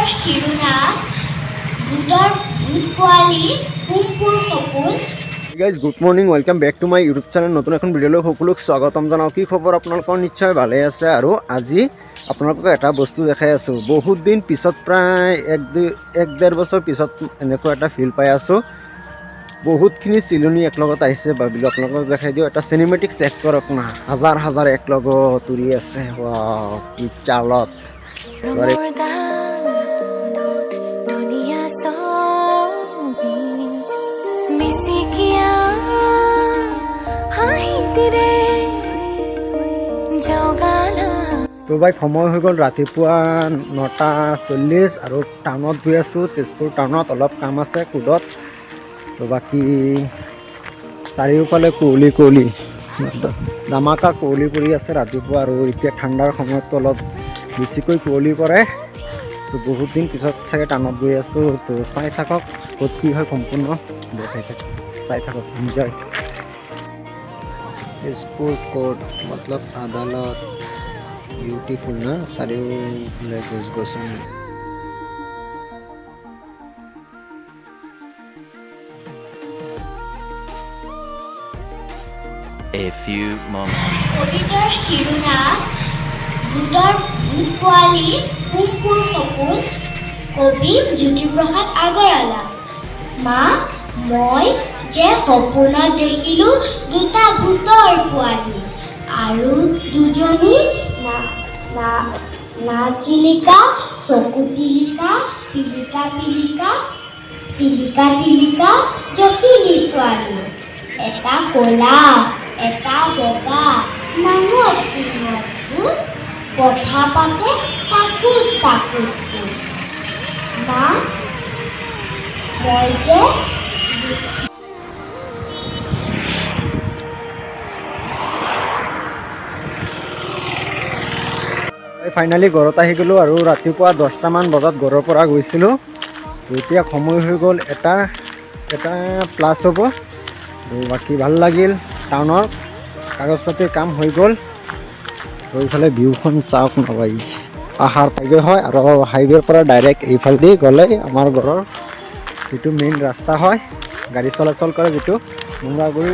অতীতৰ শিৰোনা ভূতৰ ভূত পোৱালি কুমকুৰ সপোন। Guys good morning, welcome back to my YouTube channel. নতুন এখন ভিডিঅ'লৈ সকলোক স্বাগতম জনাওঁ। কি খবৰ আপোনালোকৰ? নিশ্চয় ভালে আছে। আৰু আজি আপোনালোকক এটা বস্তু দেখাই আছোঁ। বহুত দিন পিছত, প্ৰায় এক ডেৰ বছৰ পিছত এনেকুৱা এটা ফিল পাই আছোঁ। বহুতখিনি চিলনি একলগত আহিছে ভাবিলোঁ আপোনালোকক দেখাই দিওঁ। এটা চিনেমেটিক চেক কৰক না, হাজাৰ হাজাৰ একলগত উৰি আছে। ৱাও, কি চালত। তো ভাই সময় হৈ গ'ল ৰাতিপুৱা 9:40 আৰু টাউনত গৈ আছোঁ। তেজপুৰ টাউনত অলপ কাম আছে কুদত। তো বাকী চাৰিওফালে কুঁৱলী দামাকা কুঁৱলী পৰি আছে ৰাতিপুৱা। আৰু এতিয়া ঠাণ্ডাৰ সময়ততো অলপ বেছিকৈ কুঁৱলী পৰে। তো বহুত দিন পিছত চাগে টাউনত গৈ আছোঁ। তো চাই থাকক ক'ত কি হয়, সম্পূৰ্ণ দেখাই থাকক, চাই থাকক, এনজয়। তেজপুৰ কোৰ্ট মতলব আদালত, বিউটিফুল না, চাৰিওফালে গছ গছনি। A few moments. অতীতৰ শিৰোনা ভূতৰ ভূত পোৱালি কুমকুৰ সপোন। কবি জ্যোতিপ্ৰসাদ আগৰৱালা। মা, মই যে সপোনত দেখিলোঁ দুটা ভূতৰ পোৱালি আৰু দুজনী নাচিলিকা, চকু টিলিকা, পিলিকা পিলিকা, টিলিকা টিলিকা জখিনী ছোৱালী। এটা ক'লা এটা বগা, নাঙত ভূত কথা পাতে তাকুত তাকুতকে। মা, মই যে ফাইনেলি ঘৰত আহি গ'লোঁ। আৰু ৰাতিপুৱা 10টামান বজাত ঘৰৰ পৰা গৈছিলোঁ। এতিয়া সময় হৈ গ'ল এটা প্লাছ হ'ব। তো বাকী ভাল লাগিল। টাউনৰ কাগজ পাতিৰ কাম হৈ গ'ল। তো এইফালে ভিউখন চাওক নবাই, পাহাৰ পাইগৈ হয়। আৰু হাইৱেৰ পৰা ডাইৰেক্ট এইফালেদি গ'লে আমাৰ ঘৰৰ যিটো মেইন ৰাস্তা হয়, গাড়ী চলাচল কৰে, যিটো মুংৰাগুৰি